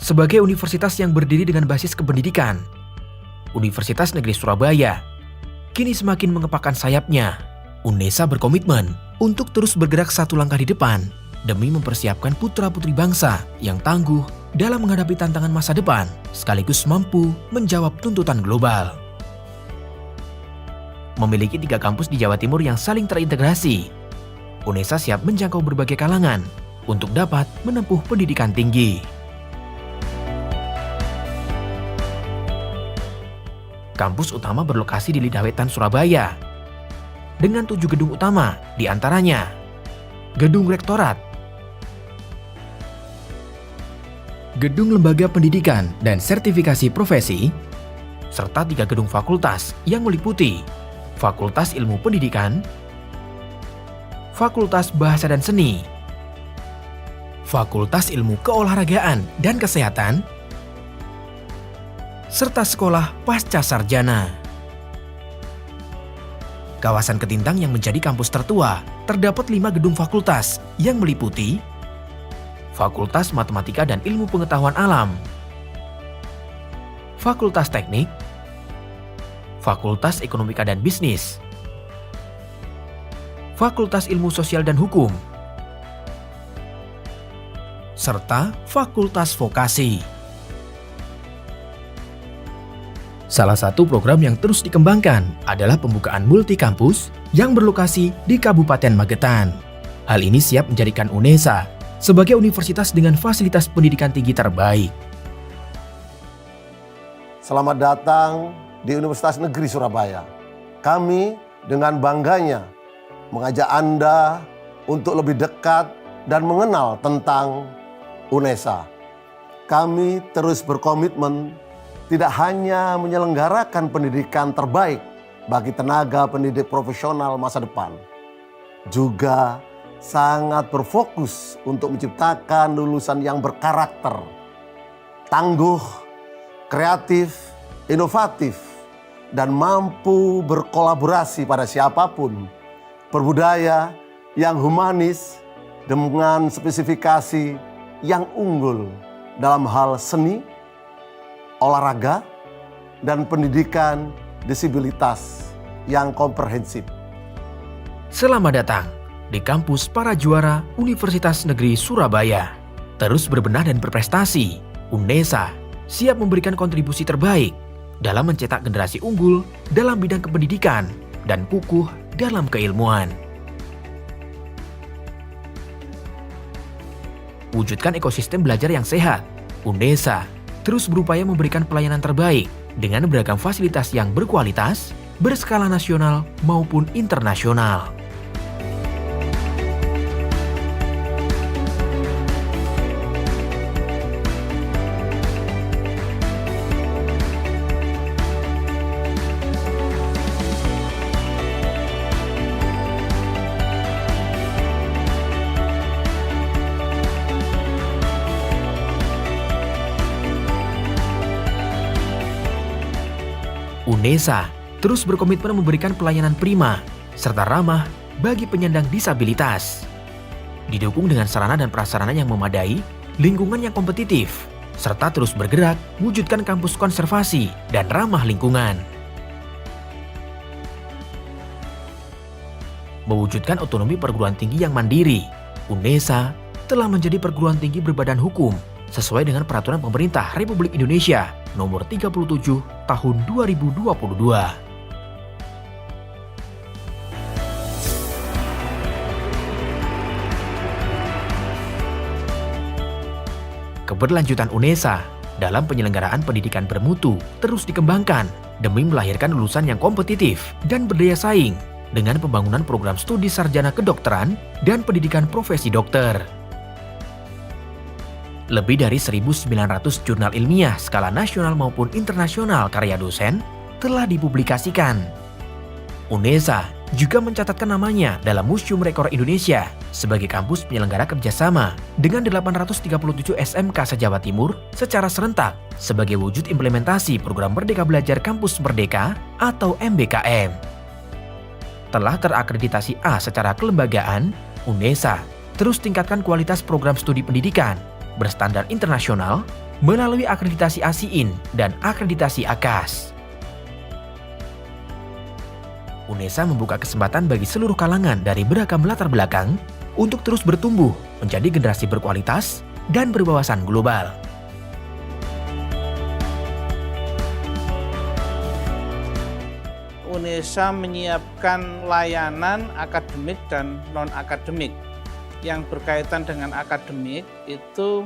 Sebagai universitas yang berdiri dengan basis kependidikan, Universitas Negeri Surabaya kini semakin mengepakkan sayapnya. UNESA berkomitmen untuk terus bergerak satu langkah di depan demi mempersiapkan putra-putri bangsa yang tangguh dalam menghadapi tantangan masa depan sekaligus mampu menjawab tuntutan global. Memiliki 3 kampus di Jawa Timur yang saling terintegrasi, UNESA siap menjangkau berbagai kalangan untuk dapat menempuh pendidikan tinggi. Kampus utama berlokasi di Lidah Wetan, Surabaya, dengan 7 gedung utama, di antaranya Gedung Rektorat, Gedung Lembaga Pendidikan dan Sertifikasi Profesi, serta 3 gedung fakultas yang meliputi Fakultas Ilmu Pendidikan, Fakultas Bahasa dan Seni, Fakultas Ilmu Keolahragaan dan Kesehatan, serta Sekolah Pasca Sarjana. Kawasan Ketintang yang menjadi kampus tertua, terdapat 5 gedung fakultas yang meliputi Fakultas Matematika dan Ilmu Pengetahuan Alam, Fakultas Teknik, Fakultas Ekonomika dan Bisnis, Fakultas Ilmu Sosial dan Hukum, serta Fakultas Vokasi. Salah satu program yang terus dikembangkan adalah pembukaan multi kampus yang berlokasi di Kabupaten Magetan. Hal ini siap menjadikan UNESA sebagai universitas dengan fasilitas pendidikan tinggi terbaik. Selamat datang di Universitas Negeri Surabaya. Kami dengan bangganya mengajak Anda untuk lebih dekat dan mengenal tentang UNESA. Kami terus berkomitmen tidak hanya menyelenggarakan pendidikan terbaik bagi tenaga pendidik profesional masa depan, juga sangat berfokus untuk menciptakan lulusan yang berkarakter, tangguh, kreatif, inovatif, dan mampu berkolaborasi pada siapapun, berbudaya yang humanis dengan spesifikasi yang unggul dalam hal seni, olahraga, dan pendidikan disabilitas yang komprehensif. Selamat datang di kampus para juara Universitas Negeri Surabaya. Terus berbenah dan berprestasi, UNESA siap memberikan kontribusi terbaik dalam mencetak generasi unggul dalam bidang kependidikan dan kukuh dalam keilmuan. Wujudkan ekosistem belajar yang sehat, UNESA terus berupaya memberikan pelayanan terbaik dengan beragam fasilitas yang berkualitas, berskala nasional maupun internasional. UNESA terus berkomitmen memberikan pelayanan prima serta ramah bagi penyandang disabilitas. Didukung dengan sarana dan prasarana yang memadai, lingkungan yang kompetitif, serta terus bergerak wujudkan kampus konservasi dan ramah lingkungan. Mewujudkan otonomi perguruan tinggi yang mandiri, UNESA telah menjadi perguruan tinggi berbadan hukum sesuai dengan Peraturan Pemerintah Republik Indonesia Nomor 37 Tahun 2022. Keberlanjutan UNESA dalam penyelenggaraan pendidikan bermutu terus dikembangkan demi melahirkan lulusan yang kompetitif dan berdaya saing dengan pembangunan program studi sarjana kedokteran dan pendidikan profesi dokter. Lebih dari 1.900 jurnal ilmiah skala nasional maupun internasional karya dosen telah dipublikasikan. UNESA juga mencatatkan namanya dalam Museum Rekor Indonesia sebagai kampus penyelenggara kerjasama dengan 837 SMK se-Jawa Timur secara serentak sebagai wujud implementasi program Merdeka Belajar Kampus Merdeka atau MBKM. Telah terakreditasi A secara kelembagaan, UNESA terus tingkatkan kualitas program studi pendidikan berstandar internasional melalui akreditasi ASIIN dan akreditasi AKAS. UNESA membuka kesempatan bagi seluruh kalangan dari beragam latar belakang untuk terus bertumbuh menjadi generasi berkualitas dan berwawasan global. UNESA menyiapkan layanan akademik dan non-akademik. Yang berkaitan dengan akademik itu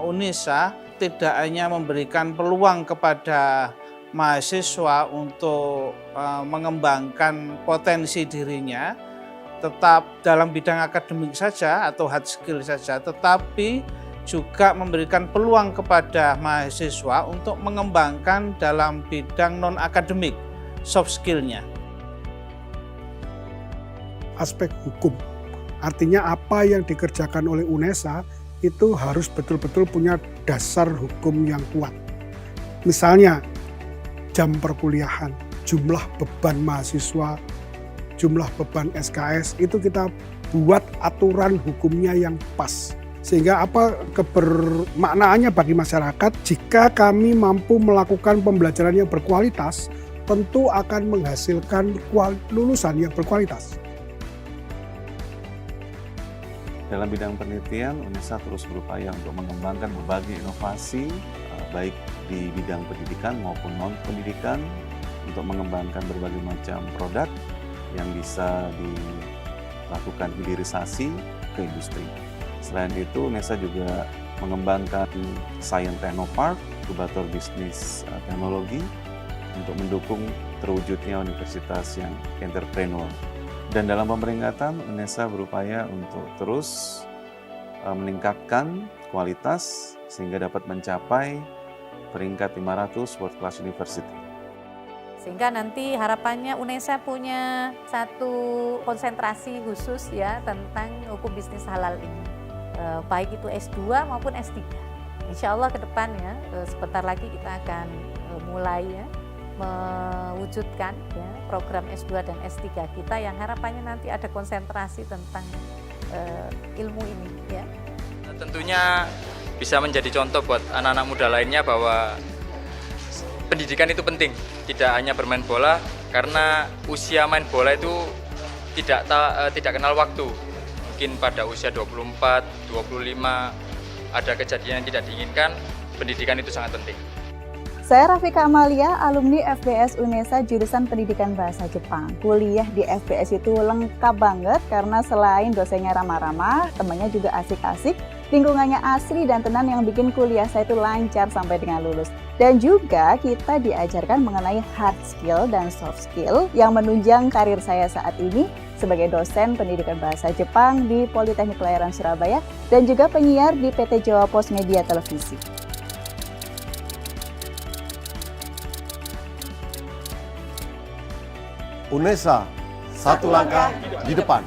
UNESA tidak hanya memberikan peluang kepada mahasiswa untuk mengembangkan potensi dirinya, tetap dalam bidang akademik saja atau hard skill saja, tetapi juga memberikan peluang kepada mahasiswa untuk mengembangkan dalam bidang non-akademik, soft skill-nya. Aspek hukum, artinya apa yang dikerjakan oleh UNESA itu harus betul-betul punya dasar hukum yang kuat. Misalnya, jam perkuliahan, jumlah beban mahasiswa, jumlah beban SKS, itu kita buat aturan hukumnya yang pas. Sehingga kebermaknaannya bagi masyarakat, jika kami mampu melakukan pembelajaran yang berkualitas, tentu akan menghasilkan lulusan yang berkualitas. Dalam bidang penelitian, UNESA terus berupaya untuk mengembangkan berbagai inovasi, baik di bidang pendidikan maupun non-pendidikan, untuk mengembangkan berbagai macam produk yang bisa dilakukan hilirisasi ke industri. Selain itu, UNESA juga mengembangkan Science Technopark, inkubator bisnis teknologi, untuk mendukung terwujudnya universitas yang entrepreneur. Dan dalam pemeringkatan, UNESA berupaya untuk terus meningkatkan kualitas sehingga dapat mencapai peringkat 500 World Class University. Sehingga nanti harapannya UNESA punya satu konsentrasi khusus ya tentang hukum bisnis halal ini. Baik itu S2 maupun S3. Insya Allah ke depan ya, sebentar lagi kita akan mulai ya, mewujudkan ya, program S2 dan S3 kita yang harapannya nanti ada konsentrasi tentang ilmu ini ya. Tentunya bisa menjadi contoh buat anak-anak muda lainnya bahwa pendidikan itu penting, tidak hanya bermain bola, karena usia main bola itu tidak kenal waktu. Mungkin pada usia 24, 25 ada kejadian yang tidak diinginkan, pendidikan itu sangat penting. Saya Rafika Amalia, alumni FBS UNESA jurusan Pendidikan Bahasa Jepang. Kuliah di FBS itu lengkap banget karena selain dosennya ramah-ramah, temannya juga asik-asik, lingkungannya asri dan tenang yang bikin kuliah saya itu lancar sampai dengan lulus. Dan juga kita diajarkan mengenai hard skill dan soft skill yang menunjang karir saya saat ini sebagai dosen pendidikan bahasa Jepang di Politeknik Pelayaran Surabaya dan juga penyiar di PT Jawa Pos Media Televisi. UNESA, satu langkah di depan.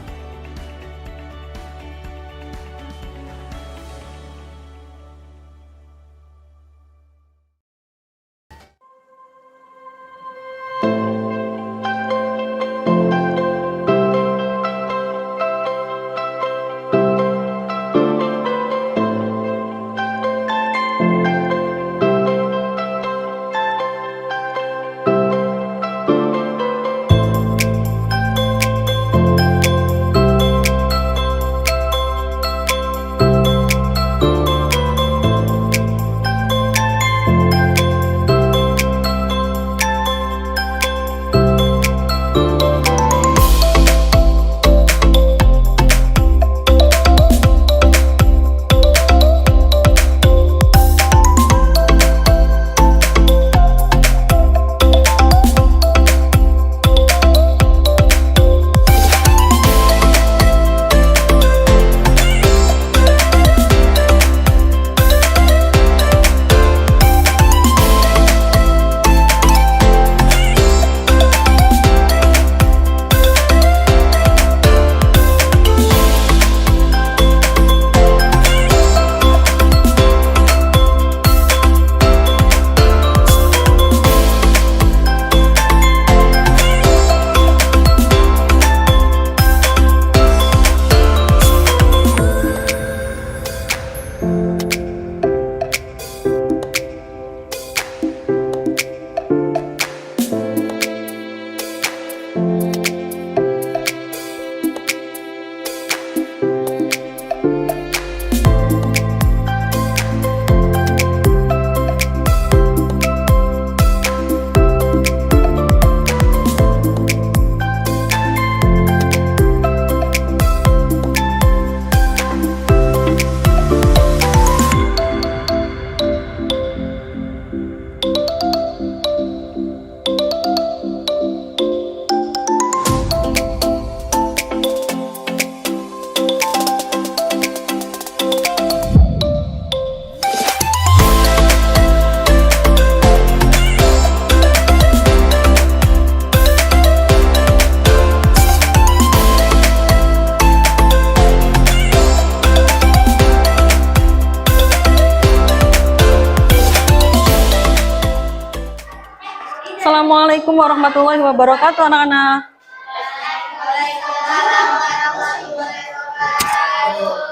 Assalamualaikum warahmatullahi wabarakatuh, anak-anak.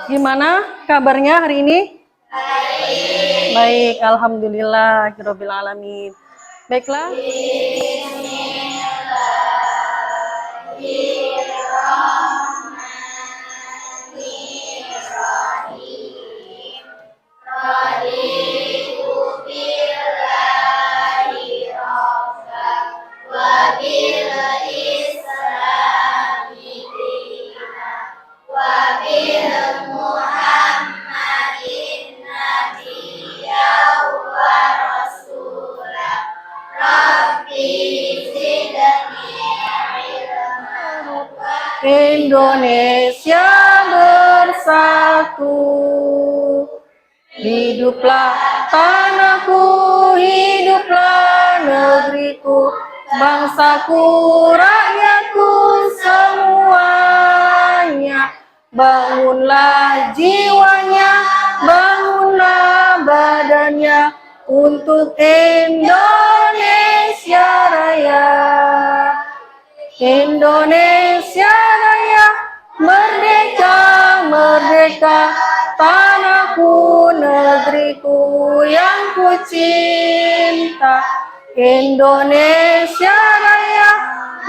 Gimana kabarnya hari ini? Baik, alhamdulillah, rabbil alamin. Baiklah. Indonesia bersatu, hiduplah tanahku, hiduplah negeriku, bangsaku, rakyatku semuanya. Bangunlah jiwanya, bangunlah badannya untuk Indonesia Raya. Indonesia Raya, merdeka, merdeka, tanahku, negeriku yang ku cinta. Indonesia Raya,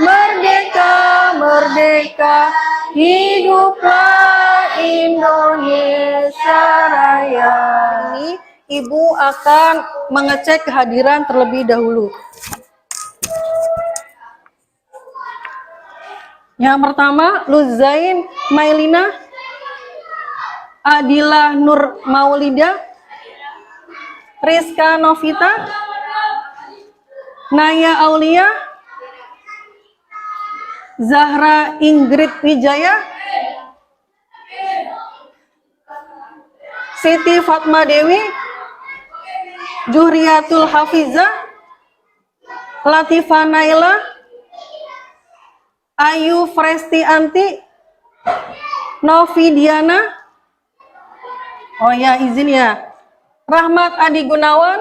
merdeka, merdeka, hiduplah Indonesia Raya. Ini Ibu akan mengecek kehadiran terlebih dahulu. Yang pertama, Luzain Mailina, Adila Nur Maulida, Rizka Novita, Naya Aulia, Zahra Ingrid Wijaya, Siti Fatma Dewi, Juhriyatul Hafiza, Latifah Naila, Ayu Fresti Anti, Novi Diana, oh ya izin ya, Rahmat Adi Gunawan,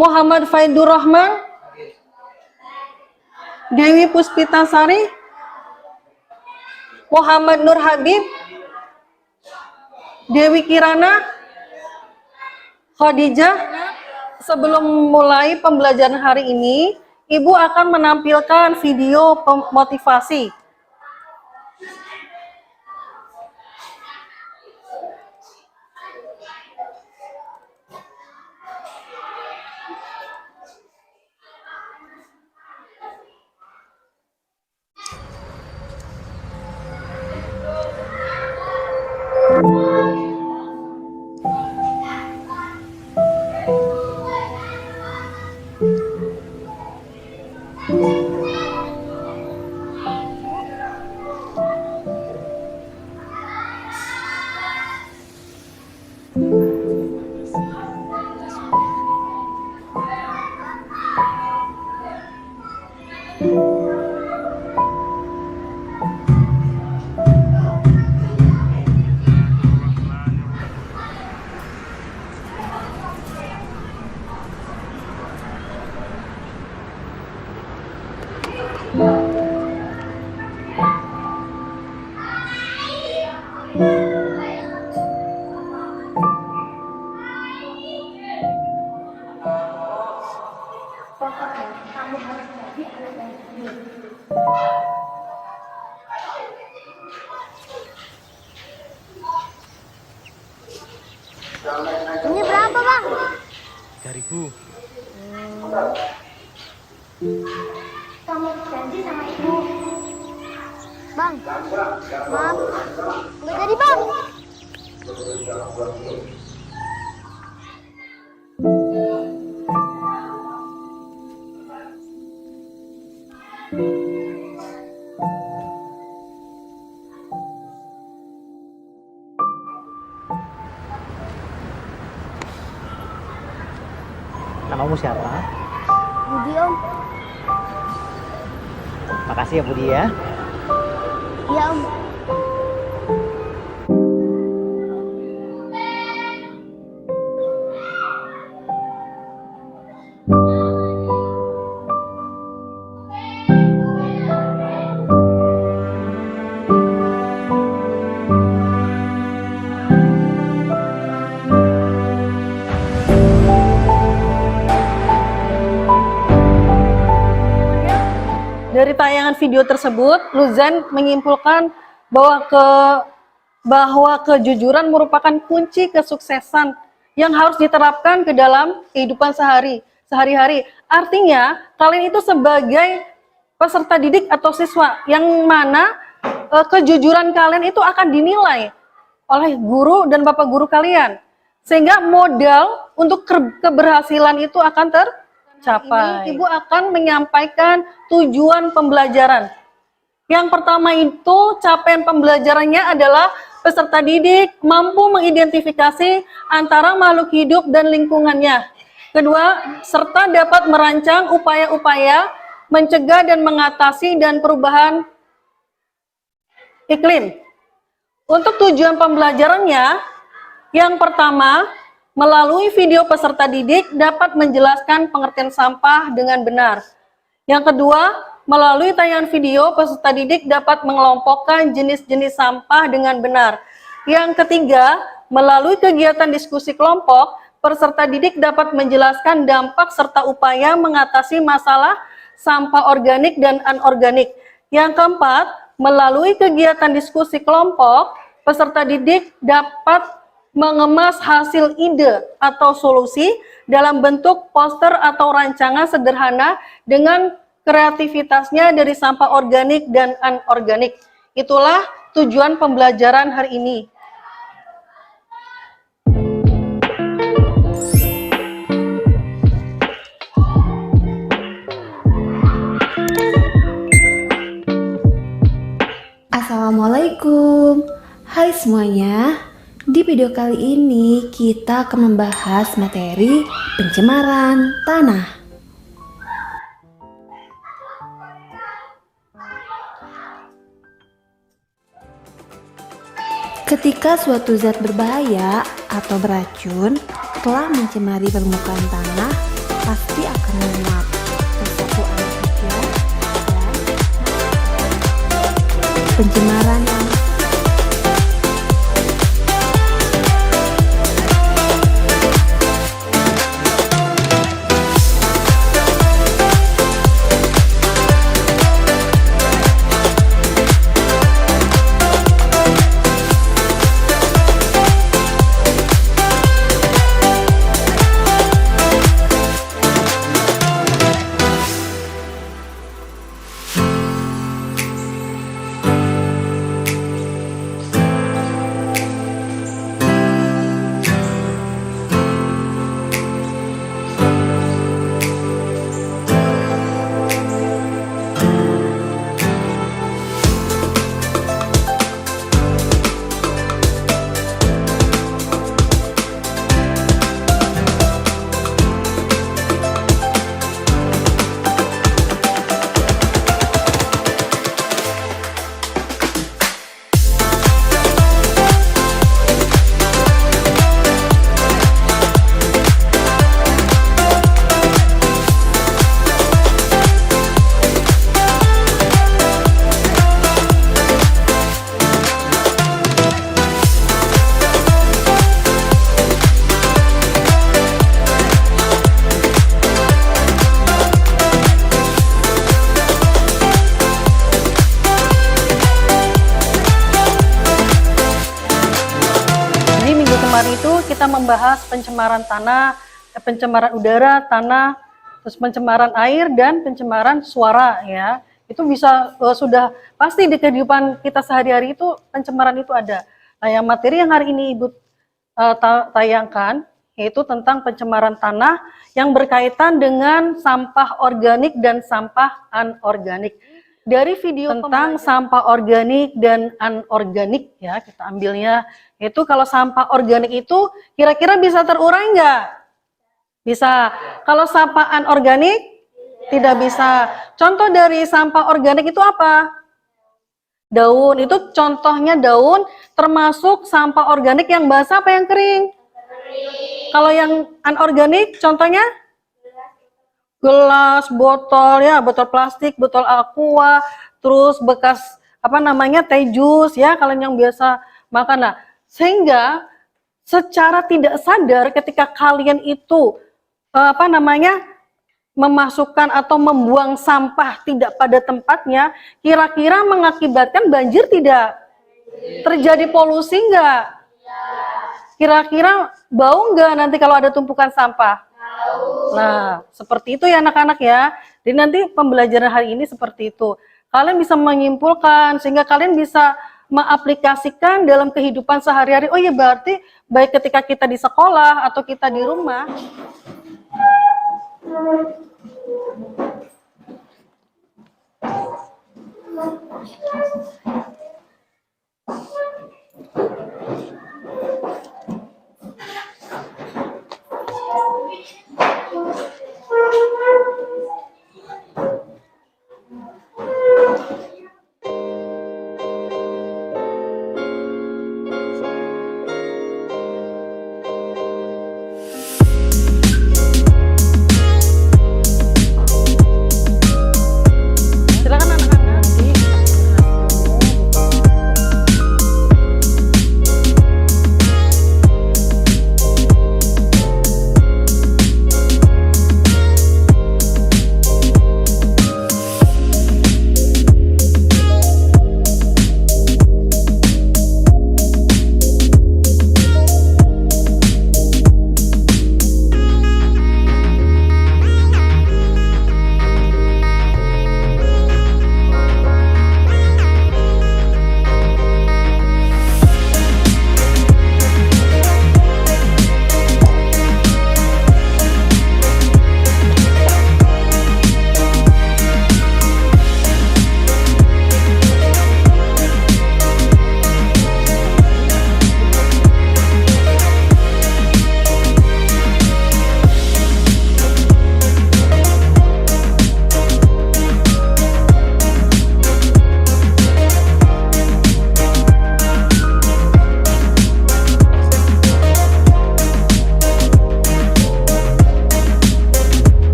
Muhammad Faidur Rahman, Dewi Puspitasari, Muhammad Nur Habib, Dewi Kirana, Khadijah. Sebelum mulai pembelajaran hari ini, Ibu akan menampilkan video motivasi. Ini berapa, Bang? 3.000. Kamu janji sama ibu. Bang, maaf. Nggak jadi, Bang. Namamu siapa? Budi, Om. Makasih ya Budi ya. Iya, Om. Dari tayangan video tersebut, Luzan menyimpulkan bahwa kejujuran merupakan kunci kesuksesan yang harus diterapkan ke dalam kehidupan sehari-hari. Artinya, kalian itu sebagai peserta didik atau siswa yang mana kejujuran kalian itu akan dinilai oleh guru dan bapak guru kalian. Sehingga modal untuk keberhasilan itu akan tercapai. Ibu akan menyampaikan tujuan pembelajaran. Yang pertama itu capaian pembelajarannya adalah peserta didik mampu mengidentifikasi antara makhluk hidup dan lingkungannya. Kedua, serta dapat merancang upaya-upaya mencegah dan mengatasi dan perubahan iklim. Untuk tujuan pembelajarannya, yang pertama, melalui video peserta didik dapat menjelaskan pengertian sampah dengan benar. Yang kedua, melalui tayangan video peserta didik dapat mengelompokkan jenis-jenis sampah dengan benar. Yang ketiga, melalui kegiatan diskusi kelompok, peserta didik dapat menjelaskan dampak serta upaya mengatasi masalah sampah organik dan anorganik. Yang keempat, melalui kegiatan diskusi kelompok, peserta didik dapat mengemas hasil ide atau solusi dalam bentuk poster atau rancangan sederhana dengan kreativitasnya dari sampah organik dan anorganik. Itulah tujuan pembelajaran hari ini. Assalamualaikum. Hai semuanya. Di video kali ini kita akan membahas materi pencemaran tanah. Ketika suatu zat berbahaya atau beracun telah mencemari permukaan tanah, pasti akan menguap ke suatu air hujan dan pencemaran yang itu kita membahas pencemaran tanah, pencemaran udara, tanah, terus pencemaran air dan pencemaran suara ya. Itu bisa sudah pasti di kehidupan kita sehari-hari itu pencemaran itu ada. Nah, yang materi yang hari ini Ibu tayangkan yaitu tentang pencemaran tanah yang berkaitan dengan sampah organik dan sampah anorganik. Dari video tentang sampah organik dan anorganik ya, kita ambilnya itu kalau sampah organik itu kira-kira bisa terurai nggak? Bisa. Kalau sampah anorganik tidak bisa. Contoh dari sampah organik itu apa? Daun, itu contohnya daun, termasuk sampah organik yang basah apa yang kering? Kering. Kalau yang anorganik contohnya? Gelas, botol ya, botol plastik, botol aqua, terus bekas apa namanya teh jus ya, kalian yang biasa makan. Nah, sehingga secara tidak sadar ketika kalian itu apa namanya memasukkan atau membuang sampah tidak pada tempatnya, kira-kira mengakibatkan banjir tidak? Terjadi polusi enggak? Kira-kira bau enggak nanti kalau ada tumpukan sampah? Nah, seperti itu ya anak-anak ya. Jadi nanti pembelajaran hari ini seperti itu. Kalian bisa menyimpulkan sehingga kalian bisa mengaplikasikan dalam kehidupan sehari-hari. Oh iya, berarti baik ketika kita di sekolah atau kita di rumah. Silakan anak-anak.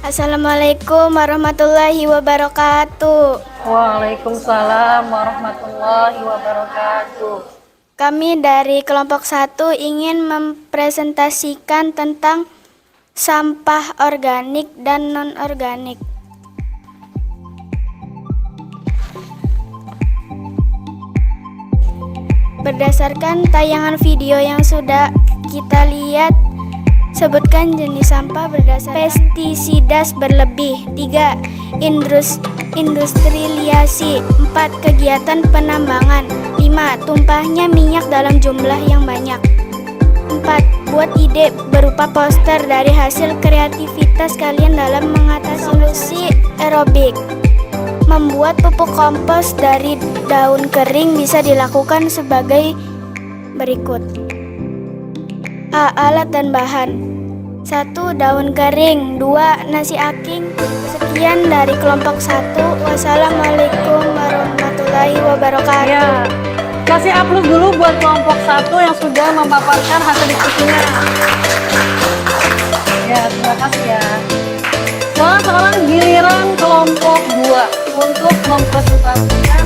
Assalamualaikum warahmatullahi wabarakatuh. Waalaikumsalam warahmatullahi wabarakatuh. Kami dari kelompok 1 ingin mempresentasikan tentang sampah organik dan non-organik. Berdasarkan tayangan video yang sudah kita lihat, sebutkan jenis sampah berdasarkan pestisida berlebih. 3. Industrialisasi. 4. Kegiatan penambangan. 5. Tumpahnya minyak dalam jumlah yang banyak. 6. 4. Buat ide berupa poster dari hasil kreativitas kalian dalam mengatasi solusi aerobik. Membuat pupuk kompos dari daun kering bisa dilakukan sebagai berikut. A. Alat dan bahan. 1. Daun kering. 2. Nasi aking. Sekian dari kelompok 1. Wassalamualaikum warahmatullahi wabarakatuh. Ya, kasih aplaus dulu buat kelompok 1 yang sudah memaparkan hasil diskusinya. Ya, terima kasih ya. Nah, sekarang giliran kelompok 2 untuk mempresentasikan.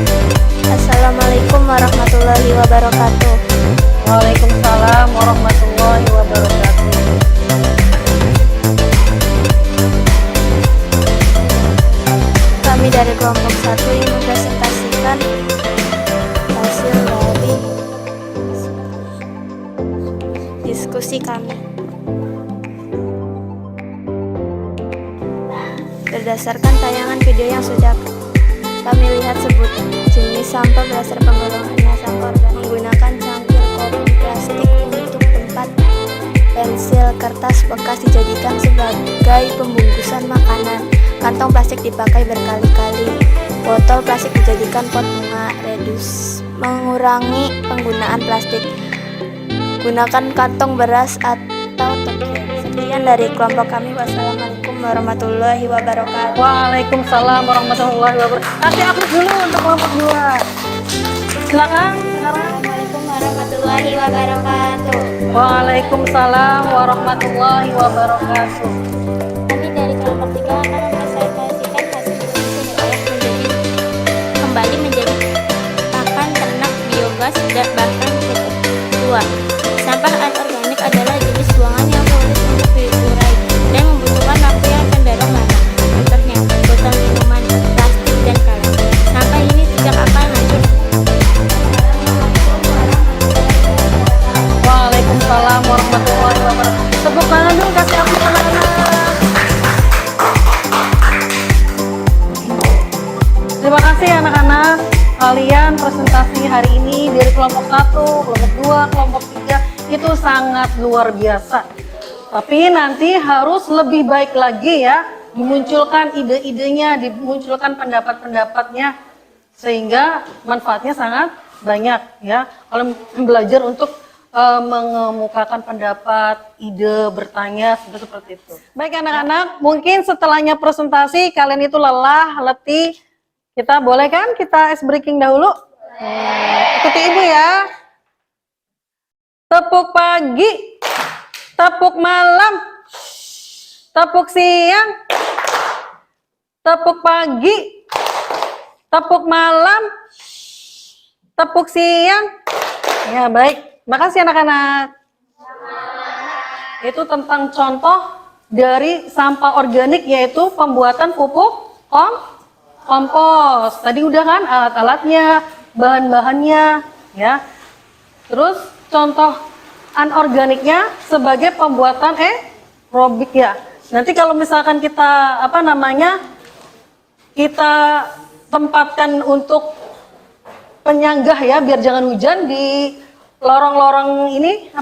Assalamualaikum warahmatullahi wabarakatuh. Waalaikumsalam warahmatullahi wabarakatuh. Kami dari kelompok 1 ingin mempresentasikan hasil dari diskusi kami. Berdasarkan tayangan video yang sudah kami lihat, sebut jenis sampah berdasar penggolongannya. Sampah organik menggunakan cangkir kopi plastik untuk tempat, pensil, kertas bekas dijadikan sebagai pembungkusan makanan, kantong plastik dipakai berkali-kali, botol plastik dijadikan pot bunga. Reduce, mengurangi penggunaan plastik, gunakan kantong beras atau tokyo. Sekian dari kelompok kami. Wassalamualaikum warahmatullahi wabarakatuh. Waalaikumsalam warahmatullahi wabarakatuh. Kasih aplaus dulu untuk kelompok 2. Silakan. Assalamualaikum warahmatullahi wabarakatuh. Waalaikumsalam warahmatullahi wabarakatuh. Kami dari kelompok 3 akan mempresentasikan hasil diskusi daerah kembali menjadi pakan ternak, biogas, dan bahkan pupuk. 2. Sampah anorganik adalah jenis buangan yang sulit untuk diurai dan membutuhkan waktu yang cenderung lama. Contohnya, botol minuman, plastik, dan karet. Sampah ini tidak akan hancur. Waalaikumsalam warahmatullahi wabarakatuh. Tepuk tangan dulu, kasih aplaus anak-anak. Terima kasih anak-anak. Kalian presentasi hari ini dari kelompok 1, kelompok 2, kelompok 3 itu sangat luar biasa. Tapi nanti harus lebih baik lagi ya, dimunculkan ide-idenya, dimunculkan pendapat-pendapatnya, sehingga manfaatnya sangat banyak ya. Kalau belajar untuk mengemukakan pendapat, ide, bertanya, seperti itu. Baik anak-anak, mungkin setelahnya presentasi kalian itu lelah, letih, kita boleh kan kita ice breaking dahulu? Ikuti ibu ya. Tepuk pagi, tepuk malam, tepuk siang, tepuk pagi, tepuk malam, tepuk siang. Ya baik, makasih anak-anak. Itu tentang contoh dari sampah organik, yaitu pembuatan pupuk kompos. Tadi udah kan alat-alatnya, bahan-bahannya ya. Terus contoh anorganiknya sebagai pembuatan aerobik ya. Nanti kalau misalkan kita kita tempatkan untuk penyanggah ya, biar jangan hujan di lorong-lorong ini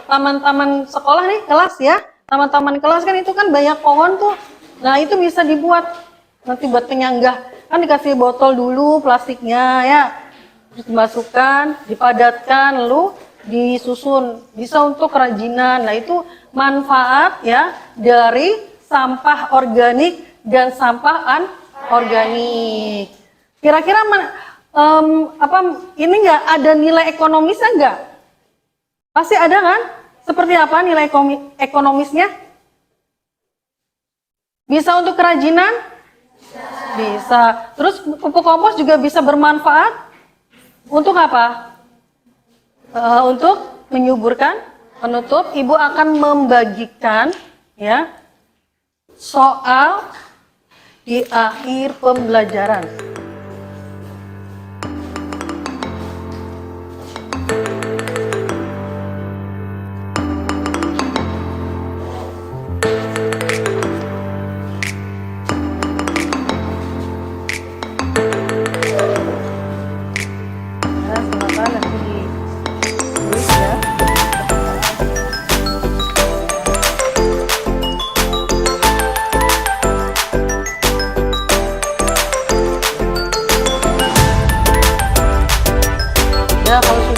taman-taman sekolah nih, kelas ya. Taman-taman kelas kan itu kan banyak pohon tuh. Nah, itu bisa dibuat nanti buat penyanggah. Kan dikasih botol dulu plastiknya ya. Terus dimasukkan, dipadatkan, lalu disusun. Bisa untuk kerajinan. Nah, itu manfaat ya dari sampah organik dan sampah anorganik. Kira-kira ini enggak ada nilai ekonomisnya enggak? Pasti ada kan? Seperti apa nilai ekonomisnya? Bisa untuk kerajinan? Bisa. Terus pupuk kompos juga bisa bermanfaat untuk apa? Untuk menyuburkan. Penutup, Ibu akan membagikan ya soal di akhir pembelajaran.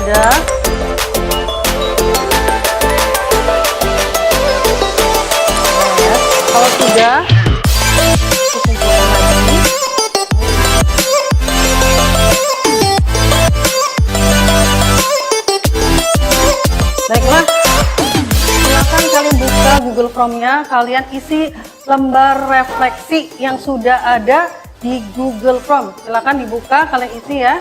sudah, ya. Kalau sudah, dikumpulkan lagi. Baiklah, silakan kalian buka Google Chrome-nya, kalian isi lembar refleksi yang sudah ada di Google Chrome. Silakan dibuka, kalian isi ya.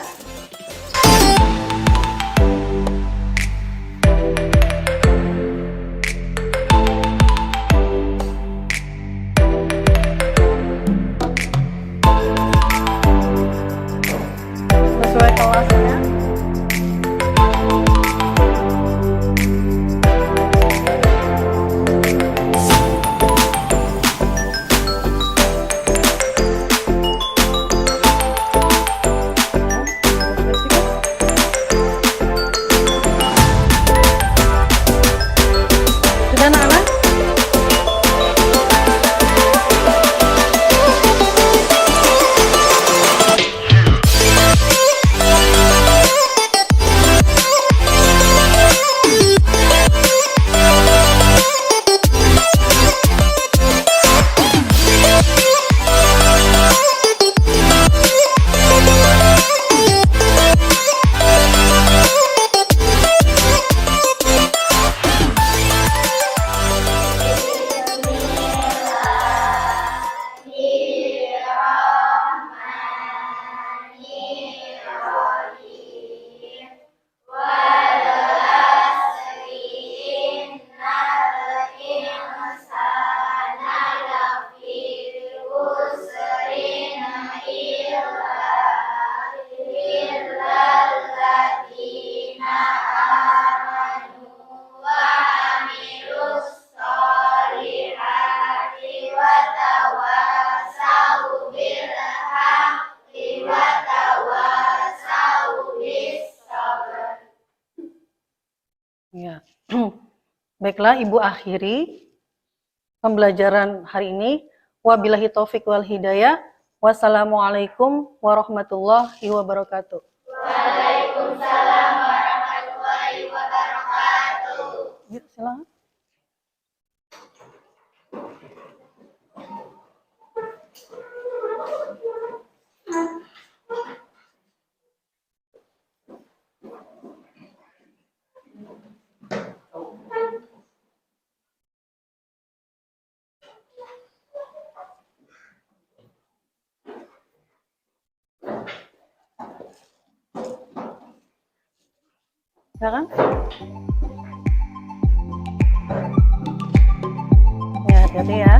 Sesuai kelasnya. Sudah anak-anak? Ya. Baiklah, Ibu akhiri pembelajaran hari ini. Wabillahi taufik wal hidayah. Wassalamualaikum warahmatullahi wabarakatuh. Waalaikumsalam warahmatullahi wabarakatuh. Ya, silakan. Silakan. Ya, hati-hati ya.